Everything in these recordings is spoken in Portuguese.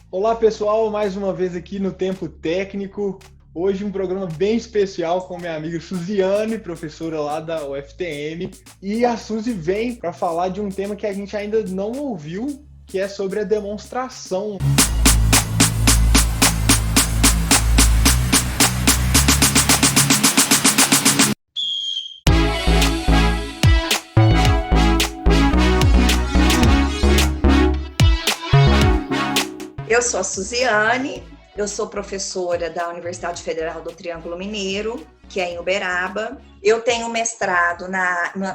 Olá pessoal, mais uma vez aqui no Tempo Técnico. Hoje um programa bem especial com minha amiga Suziane, professora lá da UFTM. E a Suzy vem para falar de um tema que a gente ainda não ouviu, que é sobre a demonstração. Eu sou a Suziane, eu sou professora da Universidade Federal do Triângulo Mineiro, que é em Uberaba. Eu tenho mestrado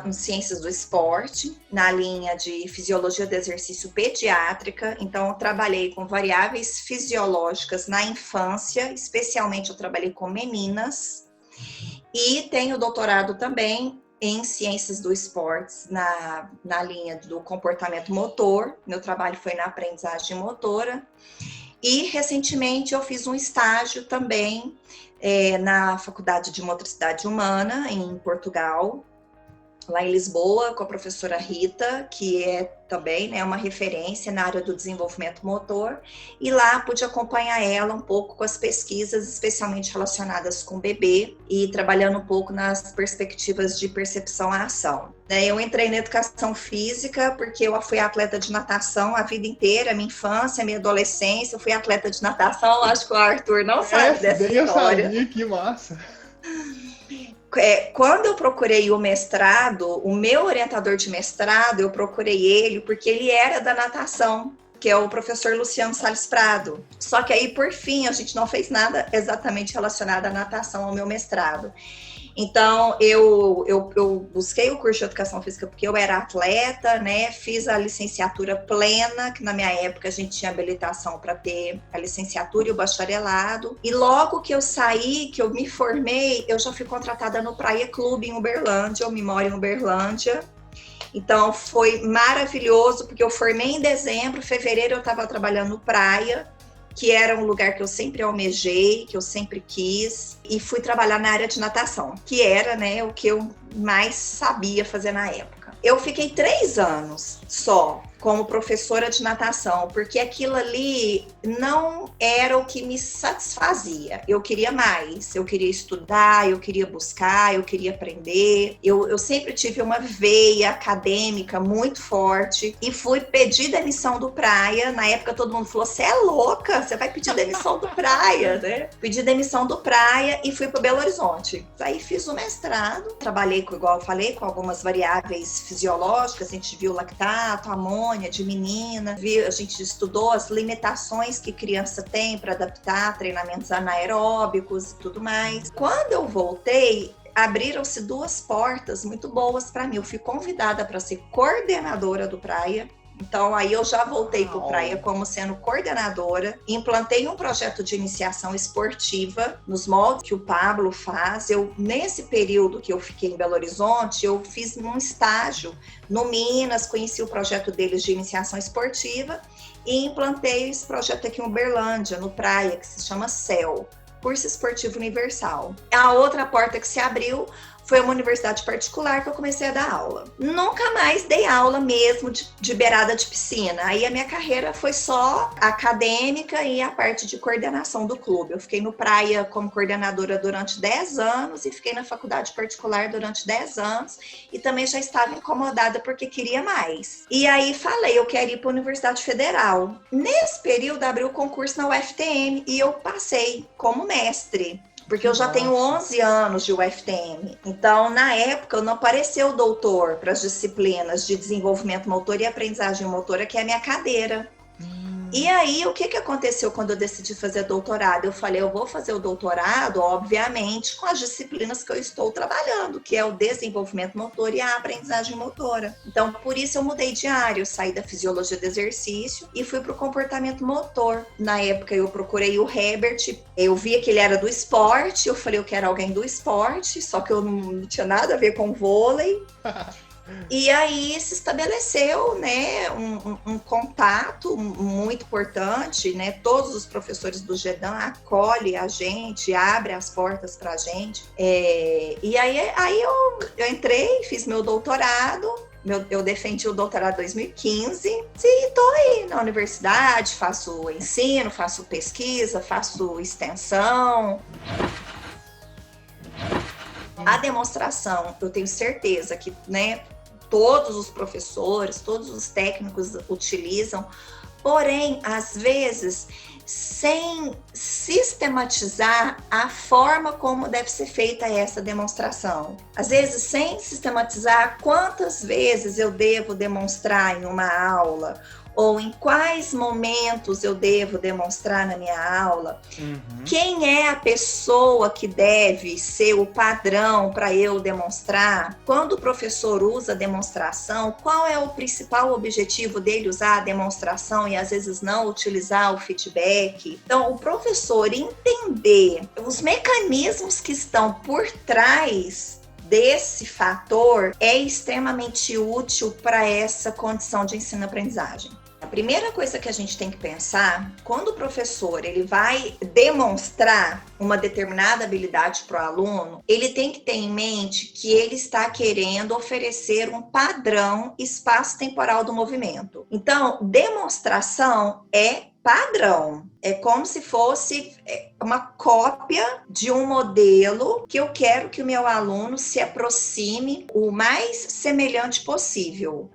em Ciências do Esporte, na linha de Fisiologia do Exercício Pediátrica. Então, eu trabalhei com variáveis fisiológicas na infância, especialmente eu trabalhei com meninas. E tenho doutorado também em Ciências do Esporte, na linha do comportamento motor. Meu trabalho foi na aprendizagem motora. E, recentemente, eu fiz um estágio também na Faculdade de Motricidade Humana, em Portugal, lá em Lisboa, com a professora Rita, que é também uma referência na área do desenvolvimento motor. E lá pude acompanhar ela um pouco com as pesquisas, especialmente relacionadas com o bebê, e trabalhando um pouco nas perspectivas de percepção à ação. Eu entrei na educação física porque eu fui atleta de natação a vida inteira, minha infância, minha adolescência, eu fui atleta de natação. Acho que o Arthur não sabe dessa história. Eu sabia, que massa! Quando eu procurei o mestrado, o meu orientador de mestrado, eu procurei ele porque ele era da natação, que é o professor Luciano Salles Prado. Só que aí, por fim, a gente não fez nada exatamente relacionado à natação ao meu mestrado. Então, eu busquei o curso de Educação Física porque eu era atleta, fiz a licenciatura plena, que na minha época a gente tinha habilitação para ter a licenciatura e o bacharelado. E logo que eu saí, que eu me formei, eu já fui contratada no Praia Clube em Uberlândia, eu me moro em Uberlândia. Então, foi maravilhoso, porque eu formei em dezembro, fevereiro eu estava trabalhando no Praia, que era um lugar que eu sempre almejei, que eu sempre quis, e fui trabalhar na área de natação, que era o que eu mais sabia fazer na época. Eu fiquei 3 anos só como professora de natação, porque aquilo ali não era o que me satisfazia. Eu queria mais, eu queria estudar, eu queria buscar, eu queria aprender. Eu sempre tive uma veia acadêmica muito forte e fui pedir demissão do Praia. Na época todo mundo falou, você é louca, você vai pedir demissão do Praia, Pedi demissão do Praia e fui para Belo Horizonte. Aí fiz o mestrado, trabalhei, igual eu falei, com algumas variáveis fisiológicas, a gente viu lactato, amônia, de menina, a gente estudou as limitações que criança tem para adaptar treinamentos anaeróbicos e tudo mais. Quando eu voltei, abriram-se 2 portas muito boas para mim. Eu fui convidada para ser coordenadora do Praia. Então, aí eu já voltei para o Praia como sendo coordenadora, implantei um projeto de iniciação esportiva nos moldes que o Pablo faz. Nesse período que eu fiquei em Belo Horizonte, eu fiz um estágio no Minas, conheci o projeto deles de iniciação esportiva e implantei esse projeto aqui em Uberlândia, no Praia, que se chama CEL, Curso Esportivo Universal. A outra porta que se abriu foi uma universidade particular que eu comecei a dar aula. Nunca mais dei aula mesmo de beirada de piscina. Aí a minha carreira foi só acadêmica e a parte de coordenação do clube. Eu fiquei no Praia como coordenadora durante 10 anos e fiquei na faculdade particular durante 10 anos e também já estava incomodada porque queria mais. E aí falei, eu quero ir para a Universidade Federal. Nesse período abriu o concurso na UFTM e eu passei como mestre. Porque eu já tenho 11 anos de UFTM. Então, na época, não apareceu o doutor para as disciplinas de desenvolvimento motor e aprendizagem motora, que é a minha cadeira. E aí, o que aconteceu quando eu decidi fazer doutorado? Eu falei, eu vou fazer o doutorado, obviamente, com as disciplinas que eu estou trabalhando, que é o desenvolvimento motor e a aprendizagem motora. Então, por isso eu mudei de área, eu saí da fisiologia do exercício e fui para o comportamento motor. Na época, eu procurei o Herbert, eu via que ele era do esporte, eu falei, eu quero alguém do esporte, só que eu não tinha nada a ver com vôlei. E aí se estabeleceu um contato muito importante, todos os professores do GEDAM acolhem a gente, abrem as portas para a gente. E aí eu entrei, fiz meu doutorado eu defendi o doutorado em 2015 e estou aí na universidade, faço ensino, faço pesquisa, faço extensão. A demonstração, eu tenho certeza que, né, todos os professores, todos os técnicos utilizam, porém, às vezes, sem sistematizar a forma como deve ser feita essa demonstração. Às vezes, sem sistematizar quantas vezes eu devo demonstrar em uma aula, ou em quais momentos eu devo demonstrar na minha aula. Quem é a pessoa que deve ser o padrão para eu demonstrar? Quando o professor usa a demonstração, qual é o principal objetivo dele usar a demonstração e às vezes não utilizar o feedback? Então, o professor entender os mecanismos que estão por trás desse fator é extremamente útil para essa condição de ensino-aprendizagem. A primeira coisa que a gente tem que pensar, quando o professor ele vai demonstrar uma determinada habilidade para o aluno, ele tem que ter em mente que ele está querendo oferecer um padrão espaço-temporal do movimento. Então, demonstração é padrão. É como se fosse uma cópia de um modelo que eu quero que o meu aluno se aproxime o mais semelhante possível.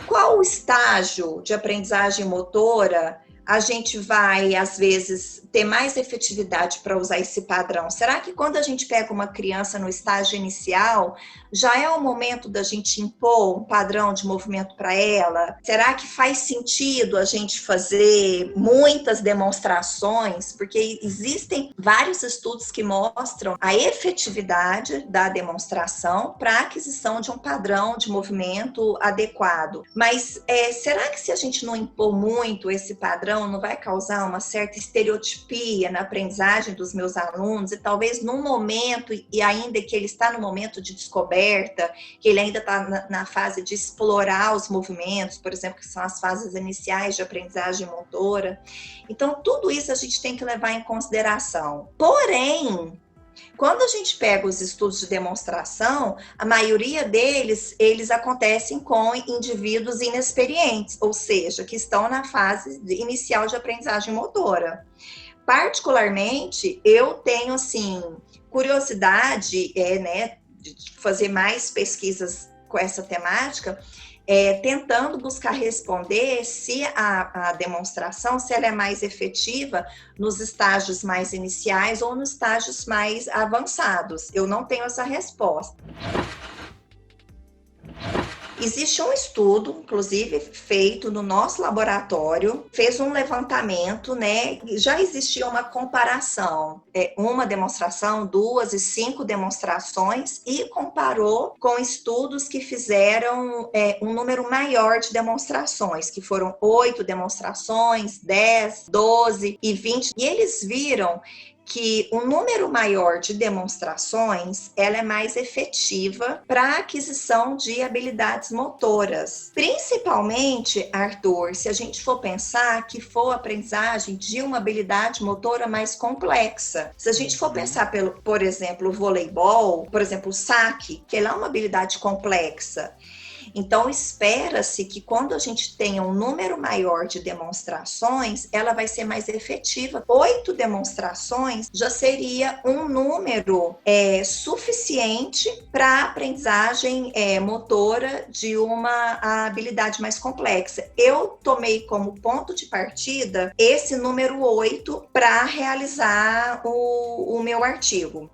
Qual o estágio de aprendizagem motora a gente vai, às vezes, ter mais efetividade para usar esse padrão? Será que quando a gente pega uma criança no estágio inicial, já é o momento da gente impor um padrão de movimento para ela? Será que faz sentido a gente fazer muitas demonstrações? Porque existem vários estudos que mostram a efetividade da demonstração para a aquisição de um padrão de movimento adequado. Mas será que se a gente não impor muito esse padrão, não vai causar uma certa estereotipia na aprendizagem dos meus alunos e talvez num momento, e ainda que ele está no momento de descoberta, que ele ainda está na fase de explorar os movimentos, por exemplo, que são as fases iniciais de aprendizagem motora. Então, tudo isso a gente tem que levar em consideração. Porém, quando a gente pega os estudos de demonstração, a maioria deles, eles acontecem com indivíduos inexperientes, ou seja, que estão na fase inicial de aprendizagem motora. Particularmente, eu tenho, assim, curiosidade, né, de fazer mais pesquisas com essa temática, tentando buscar responder se a demonstração, se ela é mais efetiva nos estágios mais iniciais ou nos estágios mais avançados. Eu não tenho essa resposta. Existe um estudo, inclusive, feito no nosso laboratório, fez um levantamento, né? Já existia uma comparação, uma demonstração, 2 e 5 demonstrações, e comparou com estudos que fizeram um número maior de demonstrações, que foram 8 demonstrações, 10, 12 e 20, e eles viram que o número maior de demonstrações, ela é mais efetiva para a aquisição de habilidades motoras. Principalmente, Arthur, se a gente for pensar que for a aprendizagem de uma habilidade motora mais complexa. Se a gente for pensar, por exemplo, o voleibol, por exemplo, o saque, que ela é uma habilidade complexa. Então, espera-se que quando a gente tenha um número maior de demonstrações, ela vai ser mais efetiva. 8 demonstrações já seria um número suficiente para a aprendizagem motora de uma habilidade mais complexa. Eu tomei como ponto de partida esse número 8 para realizar o meu artigo.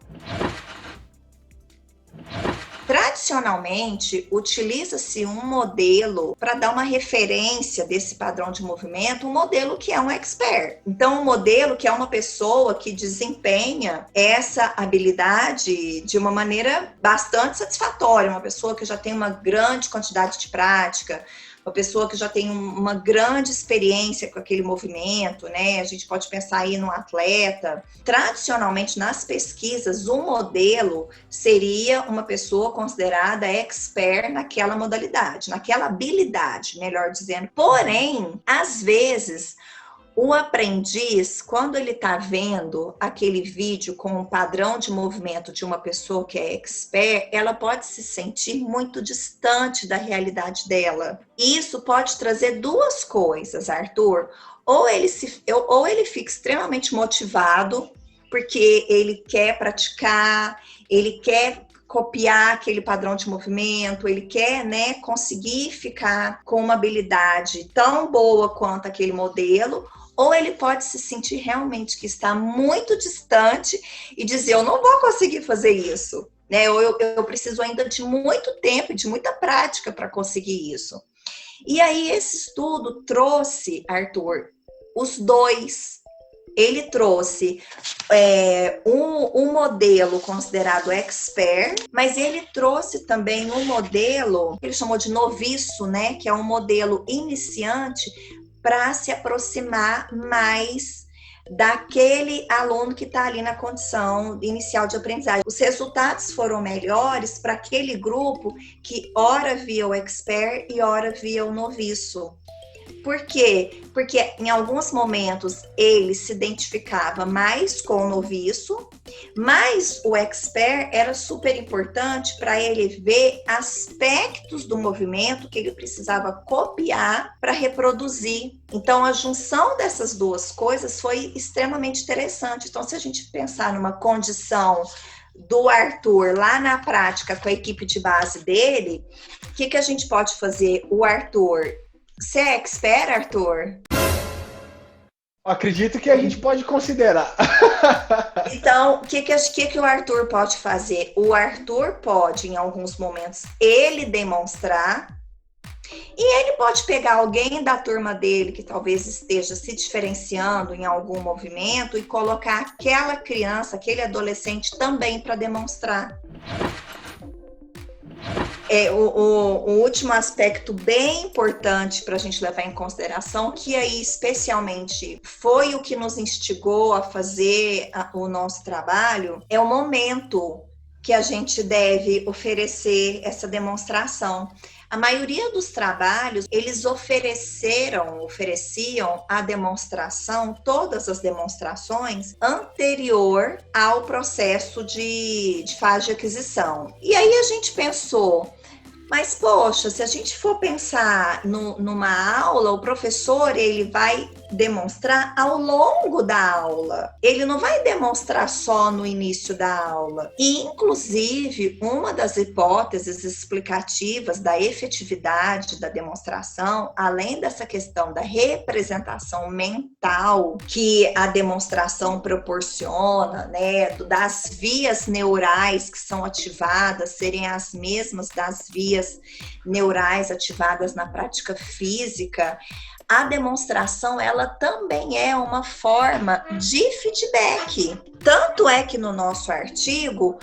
Tradicionalmente, utiliza-se um modelo para dar uma referência desse padrão de movimento, um modelo que é um expert. Então, um modelo que é uma pessoa que desempenha essa habilidade de uma maneira bastante satisfatória, uma pessoa que já tem uma grande quantidade de prática, uma pessoa que já tem uma grande experiência com aquele movimento, né? A gente pode pensar aí num atleta. Tradicionalmente, nas pesquisas, um modelo seria uma pessoa considerada expert naquela modalidade, naquela habilidade, melhor dizendo. Porém, às vezes, O aprendiz, quando ele está vendo aquele vídeo com um padrão de movimento de uma pessoa que é expert, ela pode se sentir muito distante da realidade dela. E isso pode trazer duas coisas, Arthur. Ou ele fica extremamente motivado, porque ele quer praticar, ele quer copiar aquele padrão de movimento, ele quer, né, conseguir ficar com uma habilidade tão boa quanto aquele modelo, ou ele pode se sentir realmente que está muito distante e dizer, eu não vou conseguir fazer isso, né? Ou eu preciso ainda de muito tempo, de muita prática para conseguir isso. E aí esse estudo trouxe, Arthur, os dois. Ele trouxe um modelo considerado expert, mas ele trouxe também um modelo que ele chamou de noviço, né? Que é um modelo iniciante para se aproximar mais daquele aluno que está ali na condição inicial de aprendizagem. Os resultados foram melhores para aquele grupo que ora via o expert e ora via o noviço. Por quê? Porque em alguns momentos ele se identificava mais com o noviço, mas o expert era super importante para ele ver aspectos do movimento que ele precisava copiar para reproduzir. Então, a junção dessas duas coisas foi extremamente interessante. Então, se a gente pensar numa condição do Arthur lá na prática com a equipe de base dele, o que a gente pode fazer? O Arthur... Você é expert, Arthur? Acredito que a gente pode considerar. Então, o que o Arthur pode fazer? O Arthur pode, em alguns momentos, ele demonstrar, e ele pode pegar alguém da turma dele que talvez esteja se diferenciando em algum movimento e colocar aquela criança, aquele adolescente também para demonstrar. O último aspecto bem importante para a gente levar em consideração, que aí especialmente foi o que nos instigou a fazer o nosso trabalho, é o momento que a gente deve oferecer essa demonstração. A maioria dos trabalhos, eles ofereciam a demonstração, todas as demonstrações, anterior ao processo de fase de aquisição. E aí a gente pensou, mas poxa, se a gente for pensar numa aula, o professor ele vai demonstrar ao longo da aula. Ele não vai demonstrar só no início da aula. E, inclusive, uma das hipóteses explicativas da efetividade da demonstração, além dessa questão da representação mental que a demonstração proporciona, né, das vias neurais que são ativadas serem as mesmas das vias neurais ativadas na prática física, a demonstração, ela também é uma forma de feedback. Tanto é que no nosso artigo,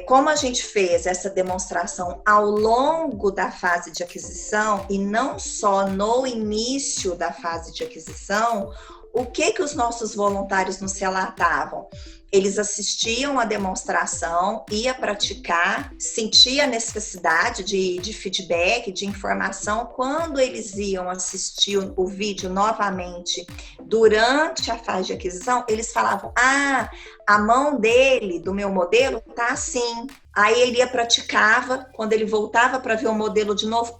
como a gente fez essa demonstração ao longo da fase de aquisição e não só no início da fase de aquisição, o que os nossos voluntários nos relatavam? Eles assistiam a demonstração, ia praticar, sentia a necessidade de feedback, de informação. Quando eles iam assistir o vídeo novamente durante a fase de aquisição, eles falavam, a mão dele, do meu modelo, tá assim. Aí ele ia praticava, quando ele voltava para ver o modelo de novo,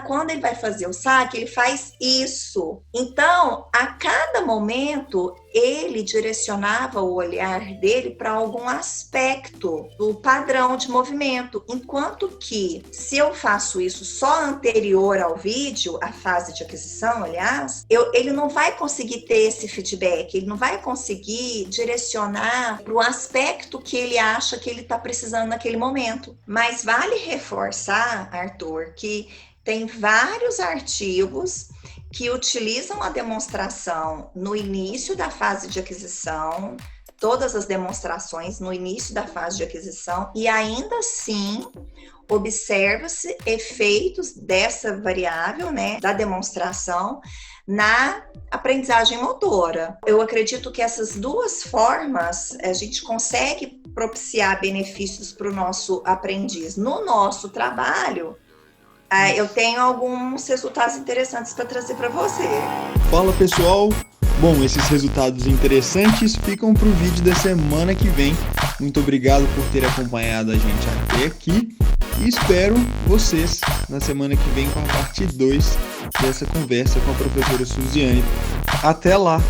quando ele vai fazer o saque, ele faz isso. Então, a cada momento, ele direcionava o olhar dele para algum aspecto do padrão de movimento, enquanto que, se eu faço isso só anterior ao vídeo, a fase de aquisição, aliás, ele não vai conseguir ter esse feedback, ele não vai conseguir direcionar para o aspecto que ele acha que ele está precisando naquele momento. Mas vale reforçar, Arthur, que tem vários artigos que utilizam a demonstração no início da fase de aquisição, todas as demonstrações no início da fase de aquisição, e ainda assim observa-se efeitos dessa variável, né, da demonstração na aprendizagem motora. Eu acredito que essas duas formas a gente consegue propiciar benefícios para o nosso aprendiz. No nosso trabalho, Eu tenho alguns resultados interessantes para trazer para você. Fala, pessoal! Bom, esses resultados interessantes ficam para o vídeo da semana que vem. Muito obrigado por ter acompanhado a gente até aqui e espero vocês na semana que vem com a parte 2 dessa conversa com a professora Suziane. Até lá!